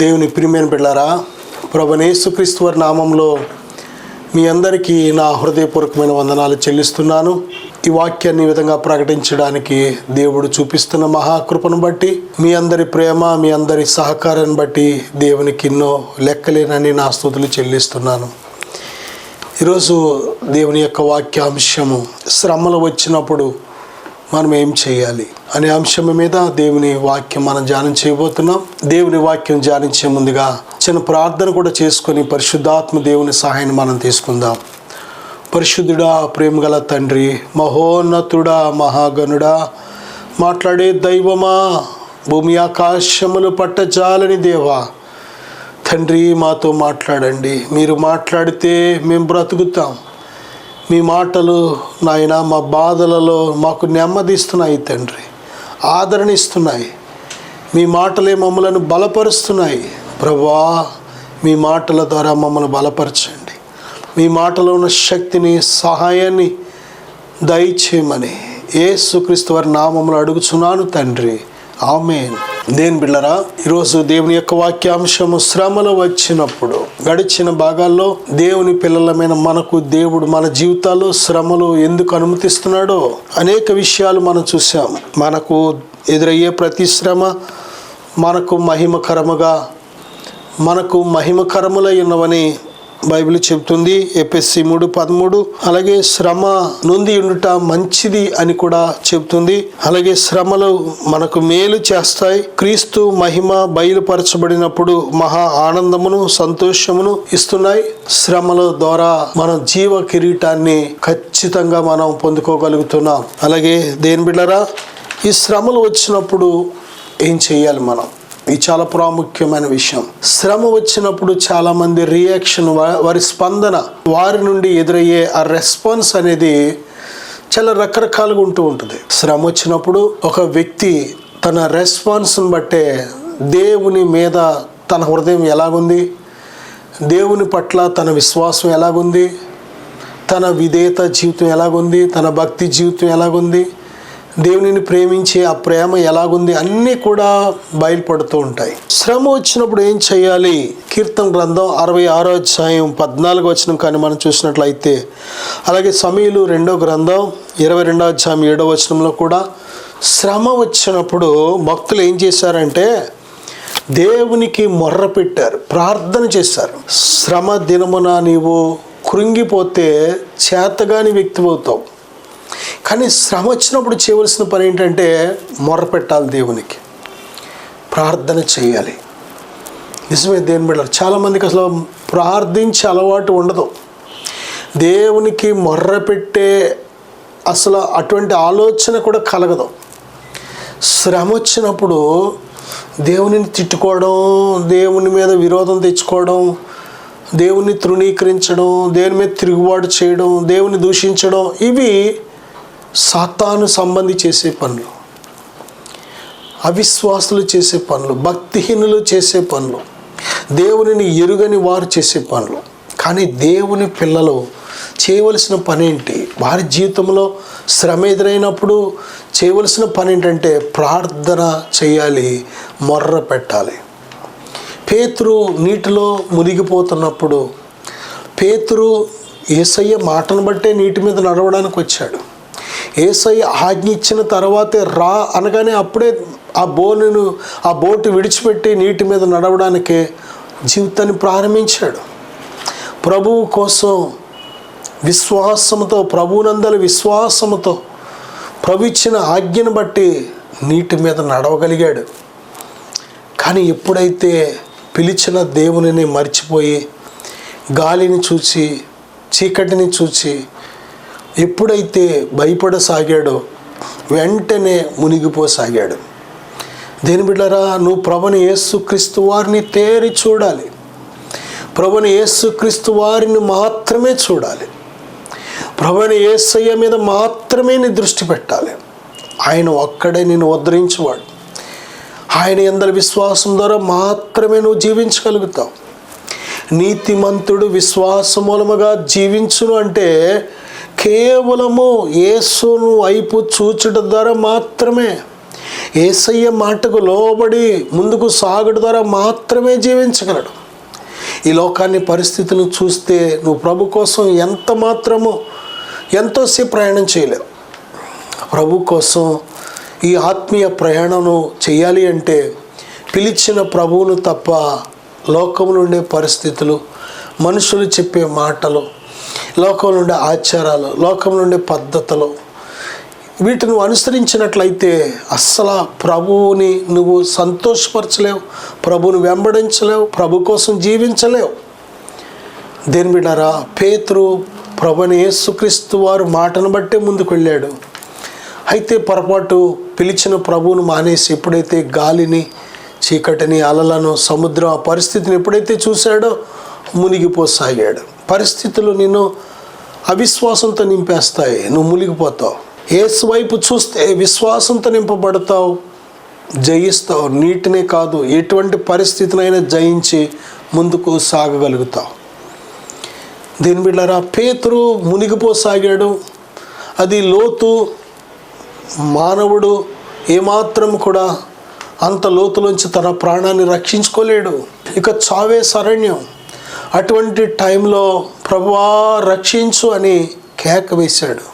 దేవుని ప్రియమైన బిడ్డలారా, ప్రభువైన యేసుక్రీస్తు వారి నామంలో మీ అందరికీ నా హృదయపూర్వకమైన వందనాలు చెల్లిస్తున్నాను. ఈ వాక్యాన్ని ఈ విధంగా ప్రకటించడానికి దేవుడు చూపిస్తున్న మహాకృపను బట్టి, మీ అందరి ప్రేమ, మీ అందరి సహకారాన్ని బట్టి దేవునికి ఎన్నో లెక్కలేనని నా స్తుతులు చెల్లిస్తున్నాను. ఈరోజు దేవుని యొక్క వాక్యాంశము శ్రమలు వచ్చినప్పుడు మనం ఏం చేయాలి అనే అంశం మీద దేవుని వాక్యం మనం ధ్యానం చేయబోతున్నాం. దేవుని వాక్యం ధ్యానించే ముందుగా చిన్న ప్రార్థన కూడా చేసుకొని పరిశుద్ధాత్మ దేవుని సహాయాన్ని మనం తీసుకుందాం. పరిశుద్ధుడా, ప్రేమగల తండ్రి, మహోన్నతుడా, మహాగణుడా, మాట్లాడే దైవమా, భూమి ఆకాశములు పట్టజాలని దేవా, తండ్రి మాతో మాట్లాడండి. మీరు మాట్లాడితే మేము బ్రతుకుతాం. మీ మాటలు నాయన మా బాధలలో మాకు నెమ్మదిస్తున్నాయి తండ్రి, ఆదరణ ఇస్తున్నాయి. మీ మాటలే మమ్మలను బలపరుస్తున్నాయి. ప్రభువా, మీ మాటల ద్వారా మమ్మల్ని బలపరచండి. మీ మాటలో ఉన్న శక్తిని, సహాయాన్ని దయచేయమని యేసుక్రీస్తు వారి నామములో అడుగుచున్నాను తండ్రి, ఆమేన్. దేని బిళ్ళరా, ఈరోజు దేవుని యొక్క వాక్యాంశము శ్రమలు వచ్చినప్పుడు. గడిచిన భాగాల్లో దేవుని పిల్లలమైన మనకు దేవుడు మన జీవితాల్లో శ్రమలు ఎందుకు అనుమతిస్తున్నాడో అనేక విషయాలు మనం చూసాం. మనకు ఎదురయ్యే ప్రతి శ్రమ మనకు మహిమకరములై ఉన్నవని బైబిల్ చెబుతుంది. ఎఫెసీ 3:13. అలాగే శ్రమ నొంది ఉండుట మంచిది అని కూడా చెబుతుంది. అలాగే శ్రమలు మనకు మేలు చేస్తాయి. క్రీస్తు మహిమ బయలుపరచబడినప్పుడు మహా ఆనందమును, సంతోషమును ఇస్తున్నాయి. శ్రమల ద్వారా మనం జీవ కిరీటాన్ని ఖచ్చితంగా మనం పొందుకోగలుగుతున్నాం. అలాగే దేని బిడ్డరా, ఈ శ్రమలు వచ్చినప్పుడు ఏం చేయాలి మనం? ఇది చాలా ప్రాముఖ్యమైన విషయం. శ్రమ వచ్చినప్పుడు చాలామంది రియాక్షన్, వారి స్పందన, వారి నుండి ఎదురయ్యే ఆ రెస్పాన్స్ అనేది చాలా రకరకాలుగా ఉంటుంది. శ్రమ వచ్చినప్పుడు ఒక వ్యక్తి తన రెస్పాన్స్ని బట్టే దేవుని మీద తన హృదయం ఎలాగుంది, దేవుని పట్ల తన విశ్వాసం ఎలాగుంది, తన విధేయత జీవితం ఎలాగుంది, తన భక్తి జీవితం ఎలాగుంది, దేవునిని ప్రేమించే ఆ ప్రేమ ఎలాగుంది, అన్నీ కూడా బయలుపడుతూ ఉంటాయి. శ్రమ వచ్చినప్పుడు ఏం చేయాలి? కీర్తన గ్రంథం 66వ అధ్యాయం 14వ వచనం కానీ మనం చూసినట్లయితే, అలాగే సమూయేలు 2వ గ్రంథం 22వ అధ్యాయం 7వ వచనంలో కూడా శ్రమ వచ్చినప్పుడు భక్తులు ఏం చేశారంటే దేవునికి మొర్ర పెట్టారు, ప్రార్థన చేశారు. శ్రమ దినమున నీవు కృంగిపోతే చేతగాని వ్యక్తి అవుతావు. కానీ శ్రమ వచ్చినప్పుడు చేయవలసిన పని ఏంటంటే మొర్ర పెట్టాలి, దేవునికి ప్రార్థన చేయాలి. నిజమే దేని బిడ్డలు, చాలామందికి అసలు ప్రార్థించే అలవాటు ఉండదు. దేవునికి మొర్ర పెట్టే అసలు అటువంటి ఆలోచన కూడా కలగదు. శ్రమ వచ్చినప్పుడు దేవునిని తిట్టుకోవడం, దేవుని మీద విరోధం తెచ్చుకోవడం, దేవుని తృణీకరించడం, దేవుని మీద తిరుగుబాటు చేయడం, దేవుని దూషించడం, ఇవి సాతాను సంబంధి చేసే పనులు, అవిశ్వాసులు చేసే పనులు, భక్తిహీనులు చేసే పనులు, దేవునిని ఎరుగని వారు చేసే పనులు. కానీ దేవుని పిల్లలు చేయవలసిన పని ఏంటి? వారి జీవితంలో శ్రమ ఎదురైనప్పుడు చేయవలసిన పని ఏంటంటే ప్రార్థన చేయాలి, మొర్ర పెట్టాలి. పేతురు నీటిలో మునిగిపోతున్నప్పుడు పేతురు యేసయ్య మాటను బట్టే నీటి మీద నడవడానికి వచ్చాడు. యేసయ్య ఆజ్ఞ ఇచ్చిన తర్వాతే రా అనగానే అప్పుడే ఆ బోటు విడిచిపెట్టి నీటి మీద నడవడానికే జీవితాన్ని ప్రారంభించాడు. ప్రభువు కోసం విశ్వాసంతో, ప్రభువునందలి విశ్వాసంతో ప్రభు ఇచ్చిన ఆజ్ఞను బట్టి నీటి మీద నడవగలిగాడు. కానీ ఎప్పుడైతే పిలిచిన దేవునిని మర్చిపోయి గాలిని చూసి, చీకటిని చూసి ఎప్పుడైతే భయపడసాగాడో వెంటనే మునిగిపోసాగాడు. దేని బిడ్డరా, నువ్వు ప్రభుని యేసుక్రీస్తు వారిని తేరి చూడాలి. ప్రభుని యేసుక్రీస్తు వారిని మాత్రమే చూడాలి. ప్రభుని యేసయ్య మీద మాత్రమే నీ దృష్టి పెట్టాలి. ఆయన ఒక్కడే నిన్ను ఉద్ధరించేవాడు. ఆయన యందలి విశ్వాసం ద్వారా మాత్రమే నువ్వు జీవించగలుగుతావు. నీతిమంతుడు విశ్వాస మూలముగా జీవించును అంటే కేవలము యేసును వైపు చూచుట ద్వారా మాత్రమే. యేసయ్య మాటకు లోబడి ముందుకు సాగుడు ద్వారా మాత్రమే జీవించగలడు. ఈ లోకాన్ని పరిస్థితులను చూస్తే నువ్వు ప్రభు కోసం ఎంత మాత్రమో ఎంతోసేపు ప్రయాణం చేయలేవు. ప్రభు కోసం ఈ ఆత్మీయ ప్రయాణం చేయాలి అంటే పిలిచిన ప్రభువును తప్ప లోకంలో ఉండే పరిస్థితులు, మనుషులు చెప్పే మాటలు, లోకంలో ఉండే ఆచారాలు, లోకంలో ఉండే పద్ధతులు, వీటిని నువ్వు అనుసరించినట్లయితే అస్సలు ప్రభువుని నువ్వు సంతోషపరచలేవు, ప్రభువుని వెంబడించలేవు, ప్రభు కోసం జీవించలేవు. దేని బిడ్డారా, పేతురు ప్రభుని యేసుక్రీస్తు వారు మాటను బట్టే ముందుకు వెళ్ళాడు. అయితే పొరపాటు పిలిచిన ప్రభువును మానేసి ఎప్పుడైతే గాలిని, చీకటిని, అలలను, సముద్రం ఆ పరిస్థితిని ఎప్పుడైతే చూశాడో మునిగిపోసాగాడు. పరిస్థితులు నిన్ను అవిశ్వాసంతో నింపేస్తాయి, నువ్వు మునిగిపోతావు. యేసు వైపు చూస్తే విశ్వాసంతో నింపబడతావు, జయిస్తావు. నీటినే కాదు, ఎటువంటి పరిస్థితినైనా జయించి ముందుకు సాగగలుగుతావు. దీని బిడ్డారా, పేతురు మునిగిపోసాగాడు. అది లోతు. మానవుడు ఏమాత్రం కూడా అంత లోతులోంచి తన ప్రాణాన్ని రక్షించుకోలేడు. ఇక చావే శరణ్యం. అటువంటి టైంలో ప్రభువా రక్షించు అని కేక వేశాడు.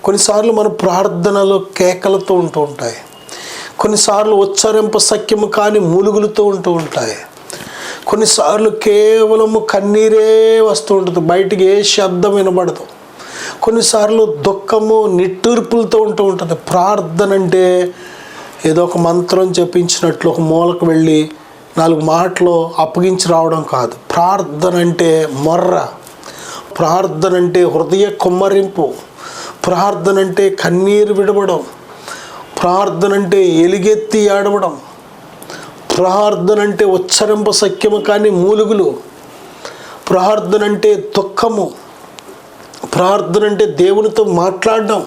కొన్నిసార్లు మన ప్రార్థనలు కేకలతో ఉంటూ ఉంటాయి, కొన్నిసార్లు ఉచ్చరింప సఖ్యము కాని మూలుగులతో ఉంటూ ఉంటాయి, కొన్నిసార్లు కేవలము కన్నీరే వస్తూ ఉంటుంది, బయటికి ఏ శబ్దం వినబడదు. కొన్నిసార్లు దుఃఖము, నిట్టూర్పులతో ఉంటూ ఉంటుంది. ప్రార్థన అంటే ఏదో ఒక మంత్రం జపించినట్లు ఒక మూలకు వెళ్ళి 4 మాటలు అప్పగించి రావడం కాదు. ప్రార్థన అంటే మొర్ర, ప్రార్థన అంటే హృదయ కుమ్మరింపు, ప్రార్థన అంటే కన్నీరు విడవడం, ప్రార్థన అంటే ఎలుగెత్తి ఏడవడం, ప్రార్థన అంటే ఉచ్చరింప సఖ్యము కానీ మూలుగులు, ప్రార్థన అంటే దుఃఖము, ప్రార్థన అంటే దేవునితో మాట్లాడడం.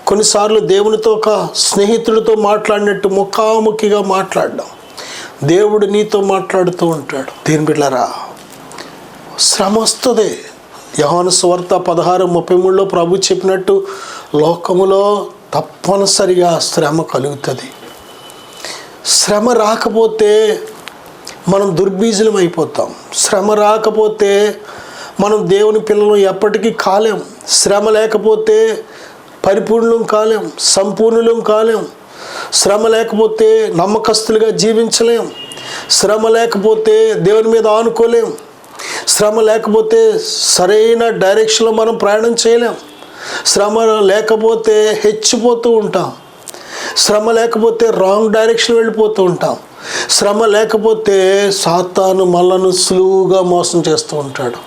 కొన్నిసార్లు దేవునితో ఒక స్నేహితుడితో మాట్లాడినట్టు ముఖాముఖిగా మాట్లాడడం. దేవుడు నీతో మాట్లాడుతూ ఉంటాడు. దీని బిడ్డలారా, శ్రమ వస్తుంది. యోహాను సువార్త 16:33లో ప్రభు చెప్పినట్టు లోకములో తప్పనిసరిగా శ్రమ కలుగుతుంది. శ్రమ రాకపోతే మనం దుర్బీజులం అయిపోతాం. శ్రమ రాకపోతే మనం దేవుని పిల్లలు ఎప్పటికీ కాలేం. శ్రమ లేకపోతే పరిపూర్ణం కాలేం, సంపూర్ణులం కాలేం. శ్రమ లేకపోతే నమ్మకస్తులుగా జీవించలేం. శ్రమ లేకపోతే దేవుని మీద ఆనుకోలేం. శ్రమ లేకపోతే సరైన డైరెక్షన్లో మనం ప్రయాణం చేయలేం. శ్రమ లేకపోతే హెచ్చిపోతూ ఉంటాం. శ్రమ లేకపోతే రాంగ్ డైరెక్షన్ వెళ్ళిపోతూ ఉంటాం. శ్రమ లేకపోతే సాతాను మనలను సులువుగా మోసం చేస్తూ ఉంటాడు.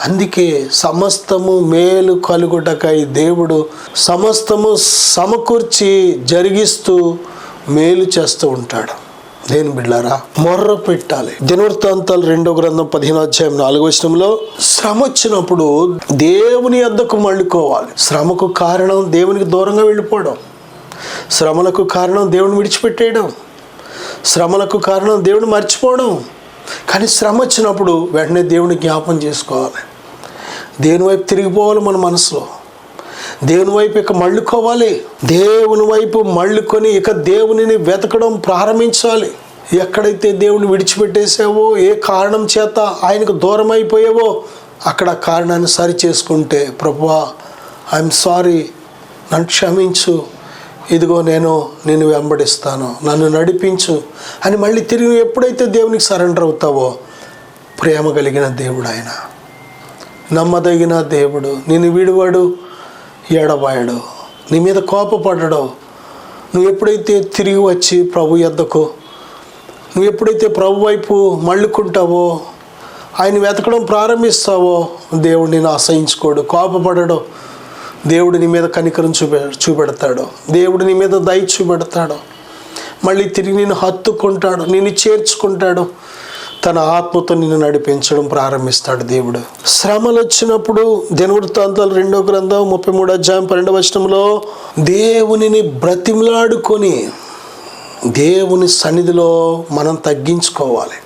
అందుకే సమస్తము మేలు కలుగుటకై దేవుడు సమస్తము సమకూర్చి జరిగిస్తూ మేలు చేస్తూ ఉంటాడు. దేని బిడ్డారా, మొర్ర పెట్టాలి. దినవృత్తాంతాలు 2వ గ్రంథం 15:4 శ్రమ వచ్చినప్పుడు దేవుని యొద్దకు మళ్ళుకోవాలి. శ్రమకు కారణం దేవునికి దూరంగా వెళ్ళిపోవడం, శ్రమలకు కారణం దేవుని విడిచిపెట్టేయడం, శ్రమలకు కారణం దేవుని మర్చిపోవడం. కానీ శ్రమ వచ్చినప్పుడు వెంటనే దేవుని జ్ఞాపం చేసుకోవాలి. దేవుని వైపు తిరిగిపోవాలి. మన మనసులో దేవుని వైపు ఇక మళ్ళుకోవాలి. దేవుని వైపు మళ్ళుకొని ఇక దేవునిని వెతకడం ప్రారంభించాలి. ఎక్కడైతే దేవుని విడిచిపెట్టేసావో, ఏ కారణం చేత ఆయనకు దూరం అయిపోయావో అక్కడ కారణాన్ని సరి చేసుకుంటే, ప్రభువా ఐఎమ్ సారీ, నన్ను క్షమించు, ఇదిగో నేను నిన్ను వెంబడిస్తాను, నన్ను నడిపించు అని మళ్ళీ తిరిగి ఎప్పుడైతే దేవునికి సరెండర్ అవుతావో, ప్రేమ కలిగిన దేవుడు ఆయన, నమ్మదగిన దేవుడు, నిన్ను విడువాడు, ఎడబాయడు, నీ మీద కోపపడడు. నువ్వు ఎప్పుడైతే తిరిగి వచ్చి ప్రభు యొద్దకు, నువ్వు ఎప్పుడైతే ప్రభు వైపు మళ్ళుకుంటావో, ఆయన వెతకడం ప్రారంభిస్తావో, దేవుడు నిన్ను అసహించుకోడు, కోపపడడు. దేవుడు నీ మీద కనికరం చూపెడతాడు. దేవుడు నీ మీద దయ చూపెడతాడు. మళ్ళీ తిరిగి నిన్ను హత్తుకుంటాడు, నిన్ను చేర్చుకుంటాడు, తన ఆత్మతో నిన్ను నడిపించడం ప్రారంభిస్తాడు దేవుడు. శ్రమలు వచ్చినప్పుడు దినవృత్తాంతాలు 2వ గ్రంథం 33:12 దేవునిని బ్రతిమలాడుకొని దేవుని సన్నిధిలో మనం తగ్గించుకోవాలి.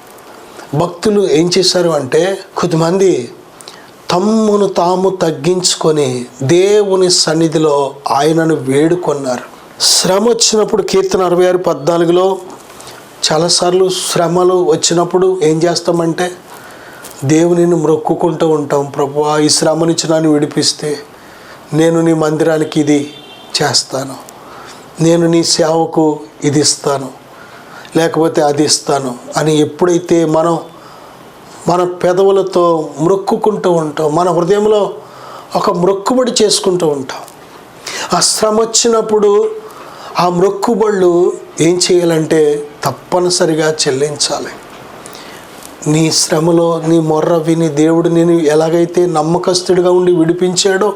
భక్తులు ఏం చేశారు అంటే, కొద్దిమంది తమ్మును తాము తగ్గించుకొని దేవుని సన్నిధిలో ఆయనను వేడుకొన్నారు. శ్రమ వచ్చినప్పుడు కీర్తన 66:14లో చాలాసార్లు శ్రమలు వచ్చినప్పుడు ఏం చేస్తామంటే దేవునిని మొక్కుకుంటూ ఉంటాం. ప్రభువా, ఈ శ్రమ నుంచి నన్ను విడిపిస్తే నేను నీ మందిరానికి ఇది చేస్తాను, నేను నీ సేవకు ఇది ఇస్తాను, లేకపోతే అది ఇస్తాను అని ఎప్పుడైతే మన పెదవులతో మొక్కుకుంటూ ఉంటాం, మన హృదయంలో ఒక మొక్కుబడి చేసుకుంటూ ఉంటాం. ఆ శ్రమ వచ్చినప్పుడు ఆ మొక్కుబళ్ళు ఏం చేయాలంటే తప్పనిసరిగా చెల్లించాలి. నీ శ్రమలో నీ మొర్ర విని దేవుడు నేను ఎలాగైతే నమ్మకస్తుడిగా ఉండి విడిపించాడో,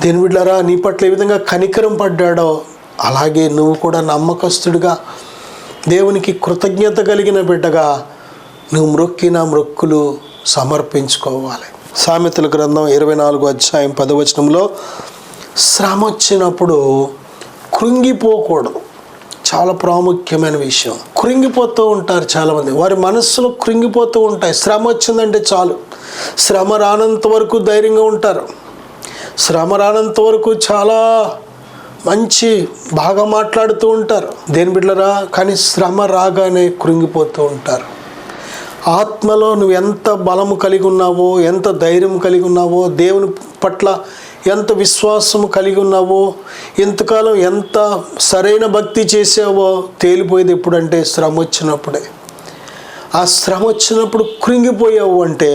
దేని బిడ్డలారా నీ పట్ల ఏ విధంగా కనికరం పడ్డాడో, అలాగే నువ్వు కూడా నమ్మకస్తుడిగా దేవునికి కృతజ్ఞత కలిగిన బిడ్డగా నువ్వు మొక్కిన మొక్కులు సమర్పించుకోవాలి. సామెతల గ్రంథం 24:10 శ్రమ వచ్చినప్పుడు కృంగిపోకూడదు. చాలా ప్రాముఖ్యమైన విషయం. కృంగిపోతూ ఉంటారు చాలామంది, వారి మనస్సులో కృంగిపోతూ ఉంటాయి. శ్రమ వచ్చిందంటే చాలు, శ్రమ రానంత వరకు ధైర్యంగా ఉంటారు, శ్రమ రానంత వరకు చాలా మంచి బాగా మాట్లాడుతూ ఉంటారు. దేని బిడ్డలరా, కానీ శ్రమ రాగానే కృంగిపోతూ ఉంటారు. ఆత్మలో నువ్వు ఎంత బలము కలిగి ఉన్నావో, ఎంత ధైర్యం కలిగి ఉన్నావో, దేవుని పట్ల ఎంత విశ్వాసము కలిగి ఉన్నావో, ఇంతకాలం ఎంత సరైన భక్తి చేసావో తేలిపోయేది ఎప్పుడంటే శ్రమ వచ్చినప్పుడే. ఆ శ్రమ వచ్చినప్పుడు కృంగిపోయావు అంటే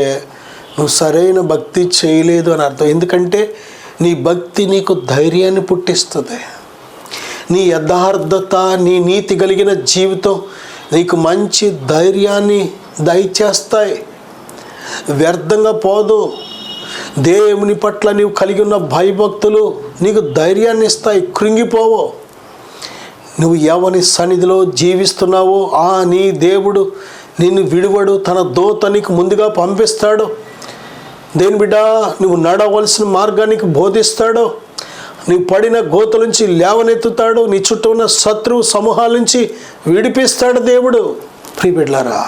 నువ్వు సరైన భక్తి చేయలేదు అని అర్థం. ఎందుకంటే నీ భక్తి నీకు ధైర్యాన్ని పుట్టిస్తుంది. నీ యథార్థత, నీ నీతి కలిగిన జీవితం నీకు మంచి ధైర్యాన్ని దయచేస్తాయి. వ్యర్థంగా పోదు. దేవుని పట్ల నీవు కలిగి ఉన్న భయభక్తులు నీకు ధైర్యాన్ని ఇస్తాయి. కృంగిపోవు. నువ్వు ఎవని సన్నిధిలో జీవిస్తున్నావో నీ దేవుడు నిన్ను విడువడు, తన దూత నీకు ముందుగా పంపిస్తాడు. దేని బిడ్డ, నువ్వు నడవలసిన మార్గానికి బోధిస్తాడు, నీవు పడిన గోతుల నుంచి లేవనెత్తుతాడు, నీ చుట్టూ ఉన్న శత్రువు సమూహాల నుంచి విడిపిస్తాడు దేవుడు. ప్రియ బిడ్డలారా,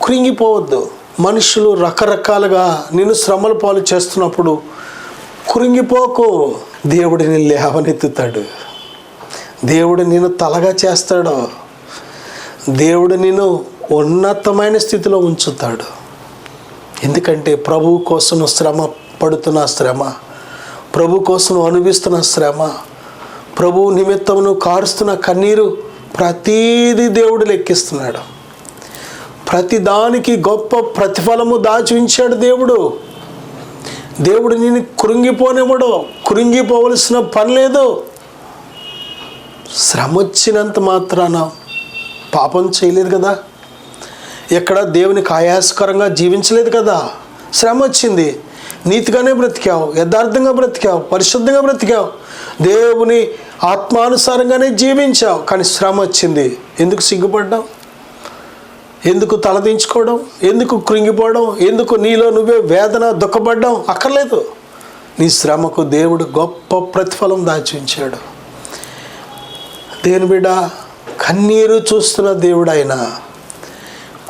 కృంగిపోవద్దు. మనుషులు రకరకాలుగా నిన్ను శ్రమల పాలు చేస్తున్నప్పుడు కృంగిపోకు. దేవుడు నిన్ను లేవనెత్తుతాడు, దేవుడు నిన్ను తలగా చేస్తాడు, దేవుడు నిన్ను ఉన్నతమైన స్థితిలో ఉంచుతాడు. ఎందుకంటే ప్రభు కోసం శ్రమ పడుతున్న శ్రమ, ప్రభు కోసం అనుభవిస్తున్న శ్రమ, ప్రభు నిమిత్తమును కారుస్తున్న కన్నీరు ప్రతీది దేవుడు లెక్కిస్తున్నాడు. ప్రతిదానికి గొప్ప ప్రతిఫలము దాచి ఉంచాడు దేవుడు. దేవుడు నిన్ను కృంగిపోనివ్వడు, కృంగిపోవలసిన పని లేదు. శ్రమ వచ్చినంత మాత్రాన పాపం చేయలేదు కదా, ఎక్కడ దేవునికి ఆయాసకరంగా జీవించలేదు కదా. శ్రమ వచ్చింది, నీతిగానే బ్రతికావు, యథార్థంగా బ్రతికావు, పరిశుద్ధంగా బ్రతికావు, దేవుని ఆత్మానుసారంగానే జీవించావు. కానీ శ్రమ వచ్చింది, ఎందుకు సిగ్గుపడ్డావు? ఎందుకు తలదించుకోవడం? ఎందుకు కృంగిపోవడం? ఎందుకు నీలో నువ్వే వేదన దుఃఖపడ్డం? అక్కర్లేదు. నీ శ్రమకు దేవుడు గొప్ప ప్రతిఫలం దాచి ఉంచాడు. దేని బిడ్డ, కన్నీరు చూస్తున్న దేవుడు ఆయన.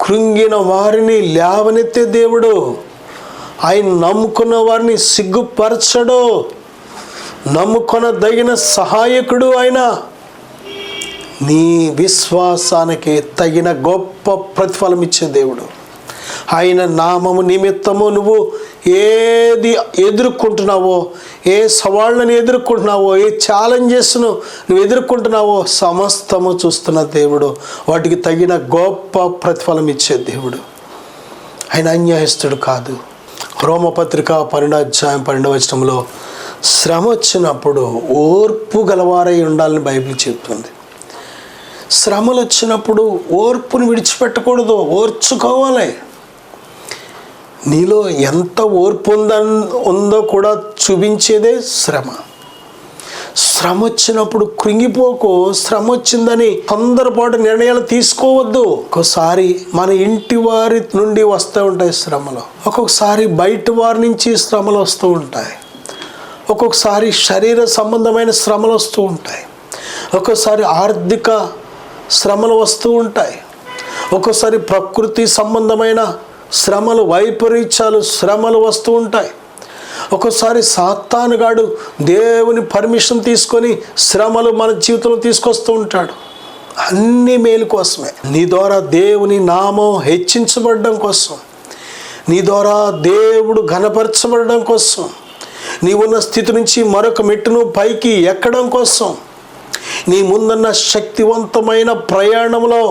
కృంగిన వారిని లేవనెత్తే దేవుడు. ఆయన నమ్ముకున్న వారిని సిగ్గుపరచడు, నమ్ముకొనదగిన సహాయకుడు ఆయన. నీ విశ్వాసానికి తగిన గొప్ప ప్రతిఫలం ఇచ్చే దేవుడు ఆయన. నామము నిమిత్తము నువ్వు ఏది ఎదుర్కొంటున్నావో, ఏ సవాళ్ళని ఎదుర్కొంటున్నావో, ఏ ఛాలెంజెస్ను నువ్వు ఎదుర్కొంటున్నావో సమస్తము చూస్తున్న దేవుడు. వాటికి తగిన గొప్ప ప్రతిఫలం ఇచ్చే దేవుడు ఆయన. అన్యాయస్తుడు కాదు. రోమపత్రిక 12:12 శ్రమ వచ్చినప్పుడు ఓర్పు గలవారై ఉండాలని బైబిల్ చెప్తుంది. శ్రమలు వచ్చినప్పుడు ఓర్పుని విడిచిపెట్టకూడదు, ఓర్చుకోవాలి. నీలో ఎంత ఓర్పు ఉందో కూడా చూపించేదే శ్రమ. శ్రమ వచ్చినప్పుడు కృంగిపోకు. శ్రమ వచ్చిందని తొందరపాటు నిర్ణయాలు తీసుకోవద్దు. ఒక్కోసారి మన ఇంటి వారి నుండి వస్తూ ఉంటాయి శ్రమలు, ఒక్కొక్కసారి బయట వారి నుంచి శ్రమలు వస్తూ ఉంటాయి, ఒక్కొక్కసారి శరీర సంబంధమైన శ్రమలు వస్తూ ఉంటాయి, ఒక్కోసారి ఆర్థిక శ్రమలు వస్తూ ఉంటాయి, ఒక్కోసారి ప్రకృతి సంబంధమైన శ్రమలు, వైపరీత్యాలు, శ్రమలు వస్తూ ఉంటాయి, ఒక్కోసారి సాతానుగాడు దేవుని పర్మిషన్ తీసుకొని శ్రమలు మన జీవితంలో తీసుకొస్తూ ఉంటాడు. అన్ని మేలు కోసమే. నీ ద్వారా దేవుని నామం హెచ్చించబడడం కోసం, నీ ద్వారా దేవుడు ఘనపరచబడడం కోసం, నీవున్న స్థితి నుంచి మరొక మెట్టును పైకి ఎక్కడం కోసం, నీ ముందున్న శక్తివంతమైన ప్రయాణంలో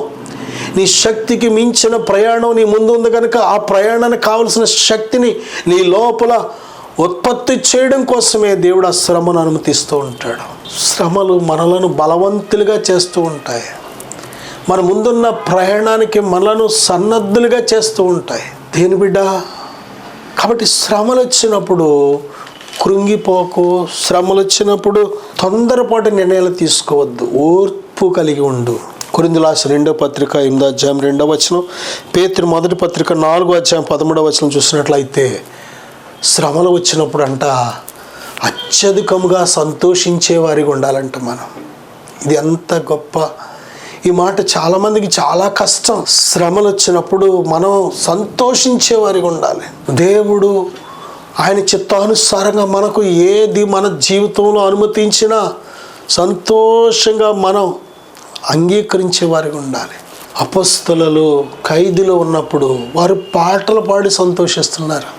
నీ శక్తికి మించిన ప్రయాణం నీ ముందు ఉంది కనుక ఆ ప్రయాణానికి కావలసిన శక్తిని నీ లోపల ఉత్పత్తి చేయడం కోసమే దేవుడు ఆ శ్రమను అనుమతిస్తూ ఉంటాడు. శ్రమలు మనలను బలవంతులుగా చేస్తూ ఉంటాయి. మన ముందున్న ప్రయాణానికి మనలను సన్నద్ధులుగా చేస్తూ ఉంటాయి. దేని బిడ్డ? కాబట్టి శ్రమలు వచ్చినప్పుడు కృంగిపోకు. శ్రమలు వచ్చినప్పుడు తొందరపాటు నిర్ణయాలు తీసుకోవద్దు. ఓర్పు కలిగి ఉండు. కొరింథీయులకు రాసిన 2వ పత్రిక 8వ అధ్యాయం 2వ వచనం, పేతురు మొదటి పత్రిక 4వ అధ్యాయం 13వ వచనం చూసినట్లయితే శ్రమలు వచ్చినప్పుడు అంట అత్యధికముగా సంతోషించే వారిగా ఉండాలంట మనం. ఇది ఎంత గొప్ప! ఈ మాట చాలామందికి చాలా కష్టం. శ్రమలు వచ్చినప్పుడు మనం సంతోషించే వారిగా ఉండాలి. దేవుడు ఆయన చిత్తానుసారంగా మనకు ఏది మన జీవితంలో అనుమతించినా సంతోషంగా మనం అంగీకరించే వారిగా ఉండాలి. అపొస్తలులు ఖైదులో ఉన్నప్పుడు వారు పాటలు పాడి సంతోషిస్తున్నారు,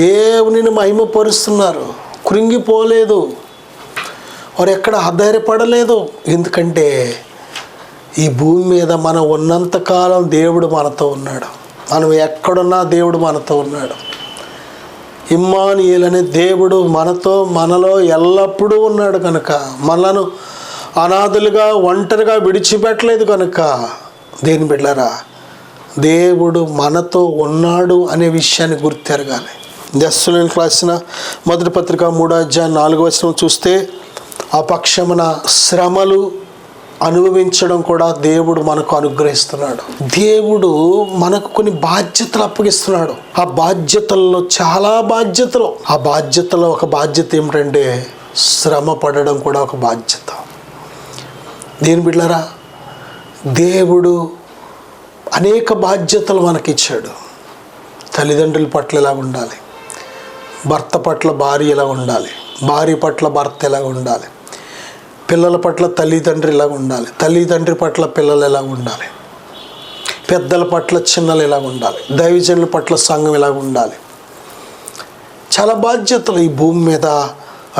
దేవునిని మహిమపరుస్తున్నారు, కృంగిపోలేదు, వారు ఎక్కడ ఆధారపడలేదు. ఎందుకంటే ఈ భూమి మీద మనం ఉన్నంతకాలం దేవుడు మనతో ఉన్నాడు. మనం ఎక్కడున్నా దేవుడు మనతో ఉన్నాడు. ఇమ్మానుయేల్ అనే దేవుడు మనలో ఎల్లప్పుడూ ఉన్నాడు కనుక, మనలను అనాథులుగా ఒంటరిగా విడిచిపెట్టలేదు కనుక, దేని బిడ్డలారా, దేవుడు మనతో ఉన్నాడు అనే విషయాన్ని గుర్తెరగాలి. దెస్సలోనికీయులకు రాసిన మొదటి పత్రిక 3వ అధ్యాయం 4వ వచనం చూస్తే ఆ పక్షమున శ్రమలు అనుభవించడం కూడా దేవుడు మనకు అనుగ్రహిస్తున్నాడు. దేవుడు మనకు కొన్ని బాధ్యతలు అప్పగిస్తున్నాడు. ఆ బాధ్యతల్లో చాలా బాధ్యతలు, ఆ బాధ్యతలో ఒక బాధ్యత ఏమిటంటే శ్రమ పడడం కూడా ఒక బాధ్యత. దేని బిడ్డలారా, దేవుడు అనేక బాధ్యతలు మనకిచ్చాడు. తల్లిదండ్రుల పట్ల ఎలా ఉండాలి, భర్త పట్ల భార్య ఎలా ఉండాలి, భార్య పట్ల భర్త ఎలా ఉండాలి, పిల్లల పట్ల తల్లిదండ్రి ఎలా ఉండాలి, తల్లిదండ్రి పట్ల పిల్లలు ఎలా ఉండాలి, పెద్దల పట్ల చిన్నలు ఎలా ఉండాలి, దైవజనుల పట్ల సంఘం ఎలా ఉండాలి. చాలా బాధ్యతలు. ఈ భూమి మీద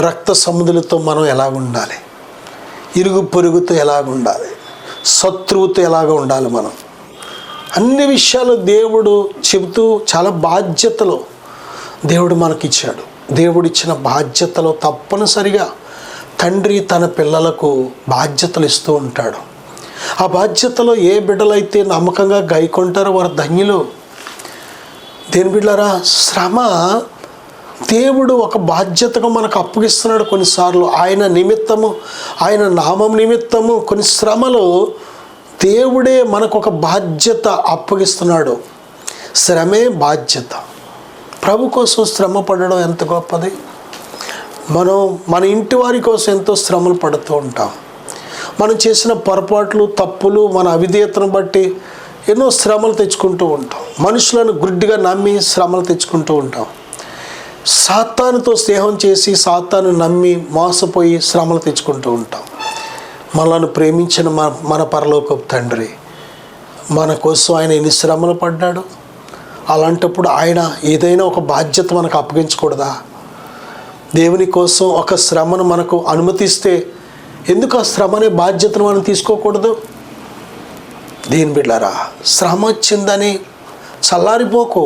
రక్త సముద్రులతో మనం ఎలా ఉండాలి, ఇరుగు పొరుగుతో ఎలాగ ఉండాలి, శత్రువుతో ఎలాగ ఉండాలి. మనం అన్ని విషయాలు దేవుడు చెబుతూ చాలా బాధ్యతలు దేవుడు మనకిచ్చాడు. దేవుడిచ్చిన బాధ్యతలో తప్పనిసరిగా తండ్రి తన పిల్లలకు బాధ్యతలు ఇస్తూ ఉంటాడు. ఆ బాధ్యతలో ఏ బిడ్డలైతే నమ్మకంగా గైకొంటారో వారు ధన్యులు. దేని బిడ్డలారా, శ్రమ దేవుడు ఒక బాధ్యతగా మనకు అప్పగిస్తున్నాడు. కొన్నిసార్లు ఆయన నిమిత్తము, ఆయన నామం నిమిత్తము కొన్ని శ్రమలు దేవుడే మనకు ఒక బాధ్యత అప్పగిస్తున్నాడు. శ్రమే బాధ్యత. ప్రభు కోసం శ్రమ పడడం ఎంత గొప్పది. మనం మన ఇంటి వారి కోసం ఎంతో శ్రమలు పడుతూ ఉంటాం. మనం చేసిన పొరపాట్లు, తప్పులు, మన అవిధేయతను బట్టి ఎన్నో శ్రమలు తెచ్చుకుంటూ ఉంటాం. మనుషులను గుడ్డిగా నమ్మి శ్రమలు తెచ్చుకుంటూ ఉంటాం. సాతానుతో స్నేహం చేసి సాతాను నమ్మి మోసపోయి శ్రమలు తెచ్చుకుంటూ ఉంటాం. మనల్ని ప్రేమించిన మన పరలోకపు తండ్రి మన కోసం ఆయన ఎన్ని శ్రమలు పడ్డాడు. అలాంటప్పుడు ఆయన ఏదైనా ఒక బాధ్యత మనకు అప్పగించకూడదా? దేవుని కోసం ఒక శ్రమను మనకు అనుమతిస్తే ఎందుకు ఆ శ్రమ అనే బాధ్యతను మనం తీసుకోకూడదు? దేని బిడ్డలారా, శ్రమ వచ్చిందని చల్లారిపోకు.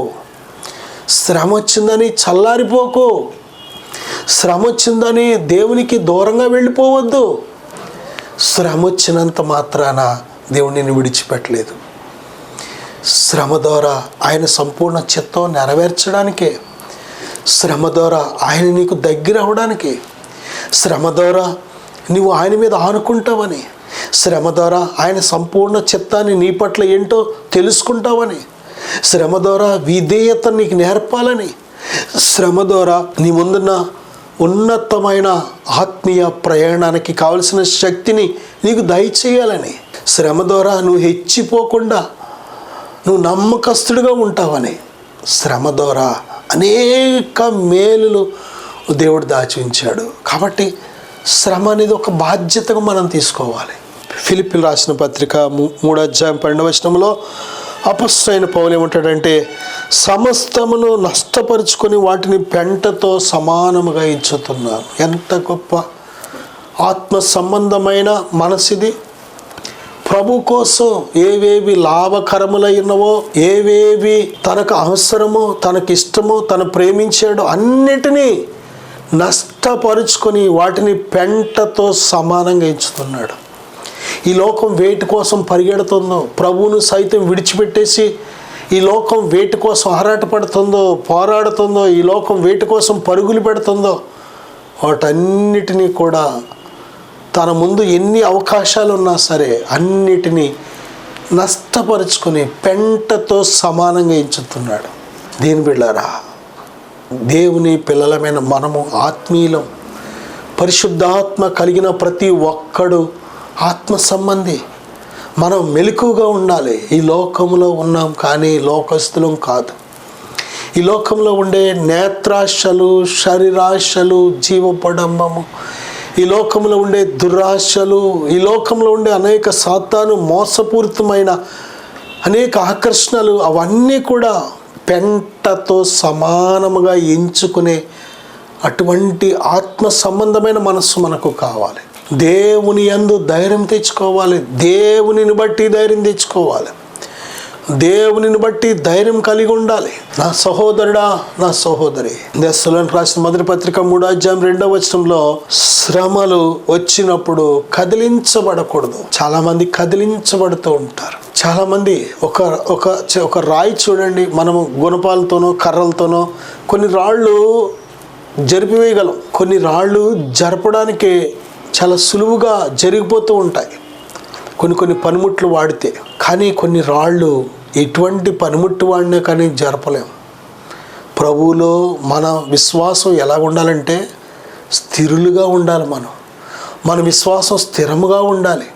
శ్రమ వచ్చిందని చల్లారిపోకు. శ్రమ వచ్చిందని దేవునికి దూరంగా వెళ్ళిపోవద్దు. శ్రమ వచ్చినంత మాత్రాన దేవుడు నిన్ను విడిచిపెట్టలేదు. శ్రమ ద్వారా ఆయన సంపూర్ణ చిత్తం నెరవేర్చడానికే, శ్రమ ద్వారా ఆయన నీకు దగ్గర అవ్వడానికి, శ్రమ ద్వారా నువ్వు ఆయన మీద ఆనుకుంటావని, శ్రమ ద్వారా ఆయన సంపూర్ణ చిత్తాన్ని నీ పట్ల ఏంటో తెలుసుకుంటావని, శ్రమ ద్వారా విధేయత నీకు నేర్పాలని, శ్రమ ద్వారా నీ ముందున్న ఉన్నతమైన ఆత్మీయ ప్రయాణానికి కావలసిన శక్తిని నీకు దయచేయాలని, శ్రమ ద్వారా నువ్వు హెచ్చిపోకుండా నువ్వు నమ్మకస్తుడిగా ఉంటావని, శ్రమ ద్వారా అనేక మేలులు దేవుడు దాచి ఉంచాడు. కాబట్టి శ్రమ అనేది ఒక బాధ్యతగా మనం తీసుకోవాలి. ఫిలిప్పీయులకు రాసిన పత్రిక 3:12 అపొస్తలుడైన పౌలు ఏమంటాడంటే, సమస్తమును నష్టపరుచుకొని వాటిని పెంటతో సమానముగా ఎంచుతున్నాను. ఎంత గొప్ప ఆత్మ సంబంధమైన మనసిది. ప్రభు కోసం ఏవేవి లాభకరములైనవో, ఏవేవి తనకు అవసరమో, తనకి ఇష్టమో, తను ప్రేమించాడో అన్నిటినీ నష్టపరుచుకొని వాటిని పెంటతో సమానంగా ఎంచుతున్నాడు. ఈ లోకం వేటి కోసం పరిగెడుతుందో, ప్రభువును సైతం విడిచిపెట్టేసి ఈ లోకం వేటి కోసం ఆరాటపడుతుందో, పోరాడుతుందో, ఈ లోకం వేటి కోసం పరుగులు పెడుతుందో, వాటన్నిటినీ కూడా తన ముందు ఎన్ని అవకాశాలు ఉన్నా సరే అన్నిటినీ నష్టపరుచుకొని పెంటతో సమానంగా ఎంచుతున్నాడు. దీని బిళ్ళారా, దేవుని పిల్లలమైన మనము ఆత్మీయులం. పరిశుద్ధాత్మ కలిగిన ప్రతి ఒక్కడు ఆత్మ సంబంధి. మనం మెలకుగా ఉండాలి. ఈ లోకంలో ఉన్నాం కానీ లోకస్తులం కాదు. ఈ లోకంలో ఉండే నేత్రాశలు, శరీరాశలు, జీవపడంబము, ఈ లోకంలో ఉండే దురాశలు, ఈ లోకంలో ఉండే అనేక సాతాను మోసపూరితమైన అనేక ఆకర్షణలు, అవన్నీ కూడా పెంటతో సమానముగా ఎంచుకునే అటువంటి ఆత్మ సంబంధమైన మనస్సు మనకు కావాలి. దేవుని యందు ధైర్యం తెచ్చుకోవాలి. దేవునిని బట్టి ధైర్యం తెచ్చుకోవాలి. దేవునిని బట్టి ధైర్యం కలిగి ఉండాలి. నా సహోదరుడా, నా సహోదరి, దశలోనికి రాసిన మొదటి పత్రిక 3:2 శ్రమలు వచ్చినప్పుడు కదిలించబడకూడదు. చాలా మంది కదిలించబడుతూ ఉంటారు. చాలా మంది ఒక రాయి చూడండి, మనము గుణపాలతోనో కర్రలతోనో కొన్ని రాళ్ళు జరిపివేయగలం. కొన్ని రాళ్ళు జరపడానికి చాలా సులువుగా జరిగిపోతూ ఉంటాయి కొన్ని పనిముట్లు వాడితే. కానీ కొన్ని రాళ్ళు ఎటువంటి పనిముట్టు వాడినా కానీ జరపలేం. ప్రభువులో మన విశ్వాసం ఎలా ఉండాలంటే స్థిరులుగా ఉండాలి. మన విశ్వాసం స్థిరముగా ఉండాలి.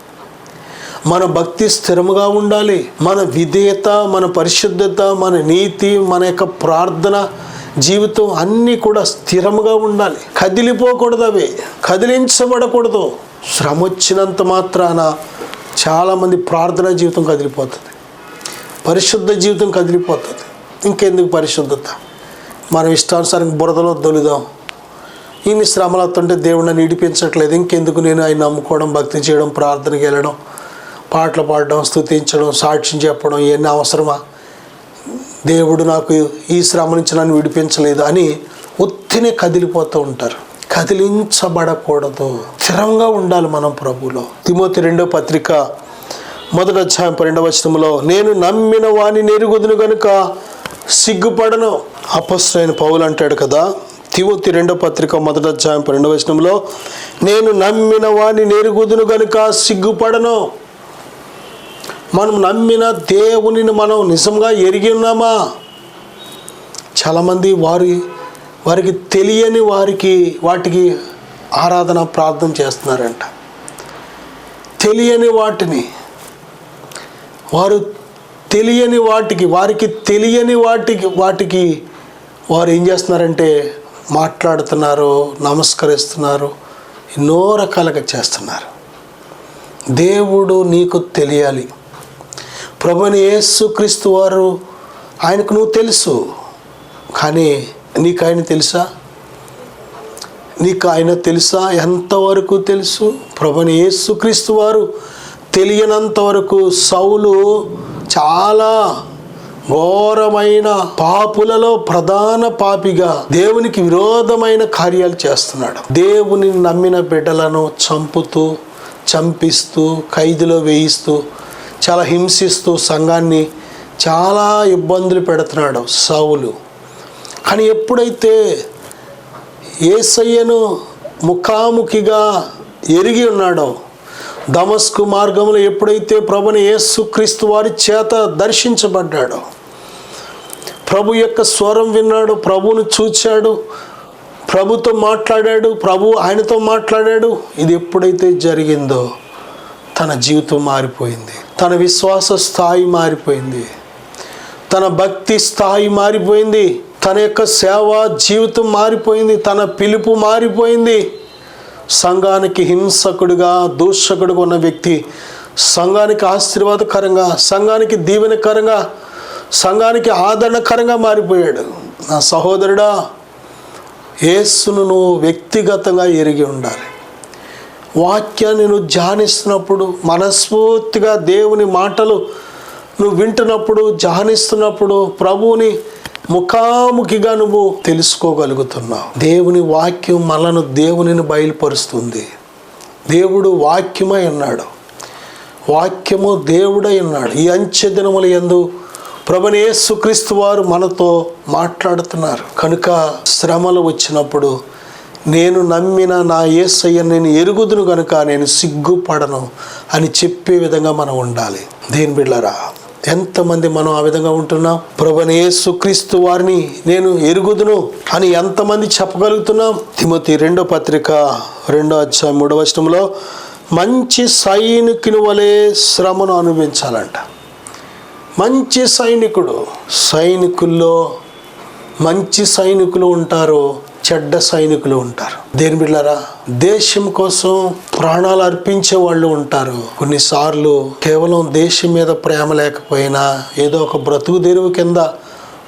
మన భక్తి స్థిరముగా ఉండాలి. మన విధేయత, మన పరిశుద్ధత, మన నీతి, మన యొక్క ప్రార్థన జీవితం అన్నీ కూడా స్థిరముగా ఉండాలి. కదిలిపోకూడదు, అవి కదిలించబడకూడదు. శ్రమ వచ్చినంత మాత్రాన చాలామంది ప్రార్థనా జీవితం కదిలిపోతుంది, పరిశుద్ధ జీవితం కదిలిపోతుంది. ఇంకెందుకు పరిశుద్ధత? మనం ఇష్టానుసారంగా బురదలో దొలుదాం. ఇన్ని శ్రమలు వస్తుంటే దేవుడు నన్ను ఇడిపించట్లేదు, ఇంకెందుకు నేను ఆయన నమ్ముకోవడం, భక్తి చేయడం, ప్రార్థనకి వెళ్ళడం, పాటలు పాడడం, స్తుతించడం, సాక్ష్యం చెప్పడం, ఇవన్నీ అవసరమా? దేవుడు నాకు ఈ శ్రమ నుంచి నన్ను విడిపించలేదు అని ఒత్తినే కదిలిపోతూ ఉంటారు. కదిలించబడకూడదు, స్థిరంగా ఉండాలి మనం ప్రభువులో. తిమోతి 2వ పత్రిక 1:12 నేను నమ్మిన వానిని ఎరుగుదును గనుక సిగ్గుపడను. అపొస్తలుడైన పౌలు అంటాడు కదా, తిమోతి 2వ పత్రిక 1:12 నేను నమ్మిన వానిని ఎరుగుదును గనుక సిగ్గుపడను. మనం నమ్మిన దేవునిని మనం నిజంగా ఎరిగి ఉన్నామా? చాలామంది వారికి తెలియని వాటికి ఆరాధన ప్రార్థన చేస్తున్నారంట. తెలియని వాటిని వారికి తెలియని వాటికి వారు ఏం చేస్తున్నారంటే మాట్లాడుతున్నారు, నమస్కరిస్తున్నారు, ఎన్నో రకాలుగా చేస్తున్నారు. దేవుడు నీకు తెలియాలి. ప్రభువైన యేసుక్రీస్తు వారు, ఆయనకు నువ్వు తెలుసు, కానీ నీకు ఆయన తెలుసా? నీకు ఆయన తెలుసా? ఎంతవరకు తెలుసు? ప్రభువైన యేసుక్రీస్తు వారు తెలియనంత వరకు సౌలు చాలా ఘోరమైన పాపులలో ప్రధాన పాపిగా దేవునికి విరోధమైన కార్యాలు చేస్తున్నాడు. దేవుని నమ్మిన బిడ్డలను చంపిస్తూ ఖైదులో వేయిస్తూ చాలా హింసిస్తూ సంఘాన్ని చాలా ఇబ్బందులు పెడుతున్నాడు సౌలు. కానీ ఎప్పుడైతే యేసయ్యను ముఖాముఖిగా ఎరిగి ఉన్నాడో, దమస్కు మార్గంలో ఎప్పుడైతే ప్రభుని యేసుక్రీస్తు వారి చేత దర్శించబడ్డాడో, ప్రభు యొక్క స్వరం విన్నాడు, ప్రభువును చూచాడు, ప్రభుతో మాట్లాడాడు, ప్రభు ఆయనతో మాట్లాడాడు. ఇది ఎప్పుడైతే జరిగిందో తన జీవితం మారిపోయింది, తన విశ్వాస స్థాయి మారిపోయింది, తన భక్తి స్థాయి మారిపోయింది, తన యొక్క సేవా జీవితం మారిపోయింది, తన పిలుపు మారిపోయింది. సంఘానికి హింసకుడిగా, దూషకుడిగా ఉన్న వ్యక్తి సంఘానికి ఆశీర్వాదకరంగా, సంఘానికి దీవెనకరంగా, సంఘానికి ఆదరణకరంగా మారిపోయాడు. నా సహోదరుడా, యేసును నువ్వు వ్యక్తిగతంగా ఎరిగి ఉండాలి. వాక్యాన్ని నువ్వు ధ్యానిస్తున్నప్పుడు, మనస్ఫూర్తిగా దేవుని మాటలు నువ్వు వింటున్నప్పుడు, ధ్యానిస్తున్నప్పుడు ప్రభువుని ముఖాముఖిగా నువ్వు తెలుసుకోగలుగుతున్నావు. దేవుని వాక్యం మనను దేవునిని బయలుపరుస్తుంది. దేవుడు వాక్యమై ఉన్నాడు, వాక్యము దేవుడై ఉన్నాడు. ఈ అంచె దినముల యందు ప్రభువైన యేసుక్రీస్తు వారు మనతో మాట్లాడుతున్నారు. కనుక శ్రమలు వచ్చినప్పుడు నేను నమ్మిన నా యేసయ్యను నేను ఎరుగుదును కనుక నేను సిగ్గుపడను అని చెప్పే విధంగా మనం ఉండాలి. దేని బిడ్డలారా, ఎంతమంది మనం ఆ విధంగా ఉంటున్నాం? ప్రభువైన యేసుక్రీస్తు వారిని నేను ఎరుగుదును అని ఎంతమంది చెప్పగలుగుతున్నాం? తిమోతి 2వ పత్రిక 2వ అధ్యాయం 3వ వచనంలో మంచి సైనికుని వలె శ్రమను అనుభవించాలంట. మంచి సైనికుడు, సైనికుల్లో మంచి సైనికులు ఉంటారు, చెడ్డ సైనికులు ఉంటారు. దేని బిడ్డలారా, దేశం కోసం ప్రాణాలు అర్పించే వాళ్ళు ఉంటారు. కొన్నిసార్లు కేవలం దేశం మీద ప్రేమ లేకపోయినా ఏదో ఒక బ్రతుకు తెరువు కింద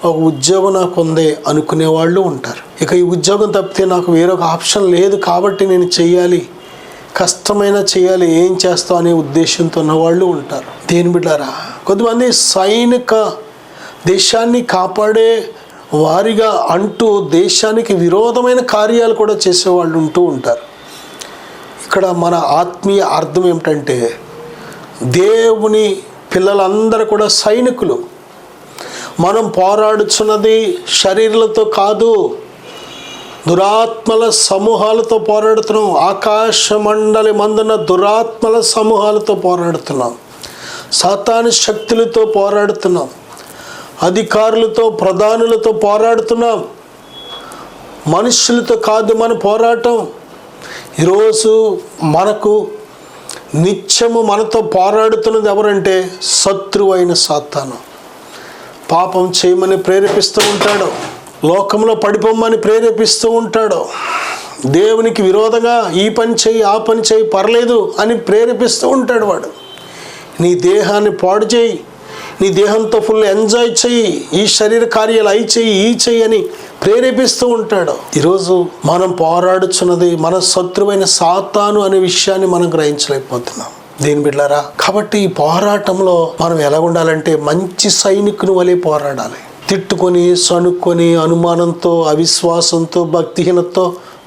ఒక ఉద్యోగం నాకు ఉంది అనుకునే వాళ్ళు ఉంటారు. ఇక ఈ ఉద్యోగం తప్పితే నాకు వేరొక ఆప్షన్ లేదు కాబట్టి నేను చెయ్యాలి, కష్టమైనా చేయాలి, ఏం చేస్తాం అనే ఉద్దేశంతో ఉన్న వాళ్ళు ఉంటారు. దేని బిడ్డలారా, కొంతమంది సైనిక దేశాన్ని కాపాడే వారిగా అంటూ దేశానికి విరోధమైన కార్యాలు కూడా చేసేవాళ్ళు ఉంటూ ఉంటారు. ఇక్కడ మన ఆత్మీయ అర్థం ఏమిటంటే, దేవుని పిల్లలందరూ కూడా సైనికులు. మనం పోరాడుచున్నది శరీరాలతో కాదు, దురాత్మల సమూహాలతో పోరాడుతున్నాం. ఆకాశ మండలి మందున దురాత్మల సమూహాలతో పోరాడుతున్నాం, సాతాను శక్తులతో పోరాడుతున్నాం, అధికారులతో, ప్రధానులతో పోరాడుతున్నాం. మనుషులతో కాదు మన పోరాటం. ఈరోజు మనకు నిత్యము మనతో పోరాడుతున్నది ఎవరంటే శత్రువు అయిన సాతాను. పాపం చేయమని ప్రేరేపిస్తూ ఉంటాడు, లోకంలో పడిపోమని ప్రేరేపిస్తూ ఉంటాడు, దేవునికి విరోధంగా ఈ పని చేయి, ఆ పని చేయి, పర్లేదు అని ప్రేరేపిస్తూ ఉంటాడు వాడు. నీ దేహాన్ని పాడు చేయి, నీ దేహంతో ఫుల్ ఎంజాయ్ చెయ్యి, ఈ శరీర కార్యాలు అయి చెయ్యి, ఈ చెయ్యి అని ప్రేరేపిస్తూ ఉంటాడు. ఈరోజు మనం పోరాడుచున్నది మన శత్రువైన సాతాను అనే విషయాన్ని మనం గ్రహించలేకపోతున్నాం. దేని బిడ్డలారా, కాబట్టి ఈ పోరాటంలో మనం ఎలా ఉండాలంటే మంచి సైనికుని వలె పోరాడాలి. తిట్టుకొని, సణుక్కొని, అనుమానంతో, అవిశ్వాసంతో, భక్తిహీనతతో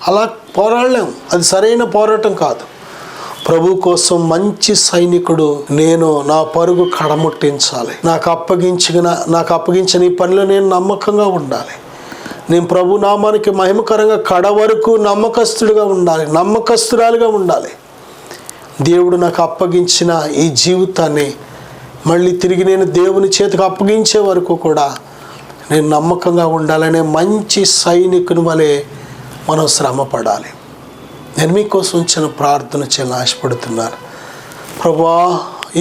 అలా పోరాడలేం. అది సరైన పోరాటం కాదు. ప్రభు కోసం మంచి సైనికుడు నేను నా పరుగు కడముట్టించాలి, నాకు అప్పగించిన ఈ పనిలో నేను నమ్మకంగా ఉండాలి, నేను ప్రభు నామానికి మహిమకరంగా కడ వరకు నమ్మకస్తుడిగా ఉండాలి, నమ్మకస్తురాలుగా ఉండాలి. దేవుడు నాకు అప్పగించిన ఈ జీవితాన్ని మళ్ళీ తిరిగి నేను దేవుని చేతికి అప్పగించే వరకు కూడా నేను నమ్మకంగా ఉండాలనే మంచి సైనికుని వలె మనం శ్రమ పడాలి. నేను మీకోసం చిన్న ప్రార్థన చేయాలని ఆశపడుతున్నాను. ప్రభువా,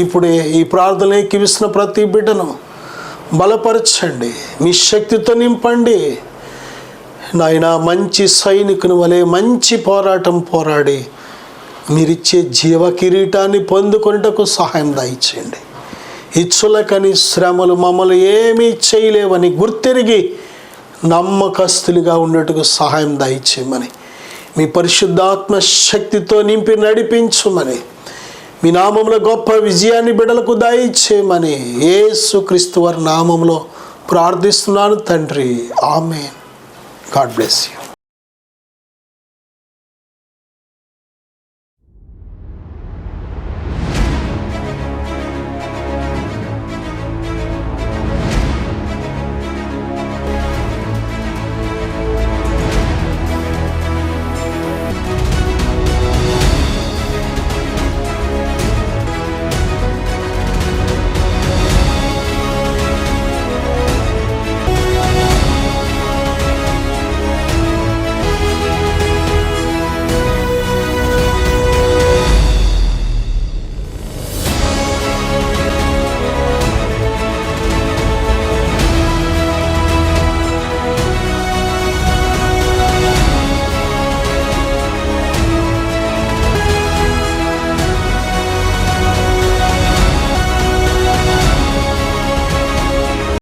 ఇప్పుడే ఈ ప్రార్థన ఎక్కివిస్తున్న ప్రతి బిడ్డను బలపరచండి, మీ శక్తితో నింపండి. నాయనా, మంచి సైనికుని వలె మంచి పోరాటం పోరాడి మీరిచ్చే జీవ కిరీటాన్ని పొందుకొనుటకు సహాయం దయచేయండి. ఇచ్చులకని శ్రమలు మమ్మల్ని ఏమీ చేయలేవని గుర్తెరిగి నమ్మకస్తులుగా ఉండేట్టుకు సహాయం దయచేయమని, మీ పరిశుద్ధాత్మ శక్తితో నింపి నడిపించమని, మీ నామంలో గొప్ప విజయాన్ని బిడ్డలకు దయచేయమని యేసుక్రీస్తు వారి నామంలో ప్రార్థిస్తున్నాను తండ్రి. ఆమేన్. God bless you.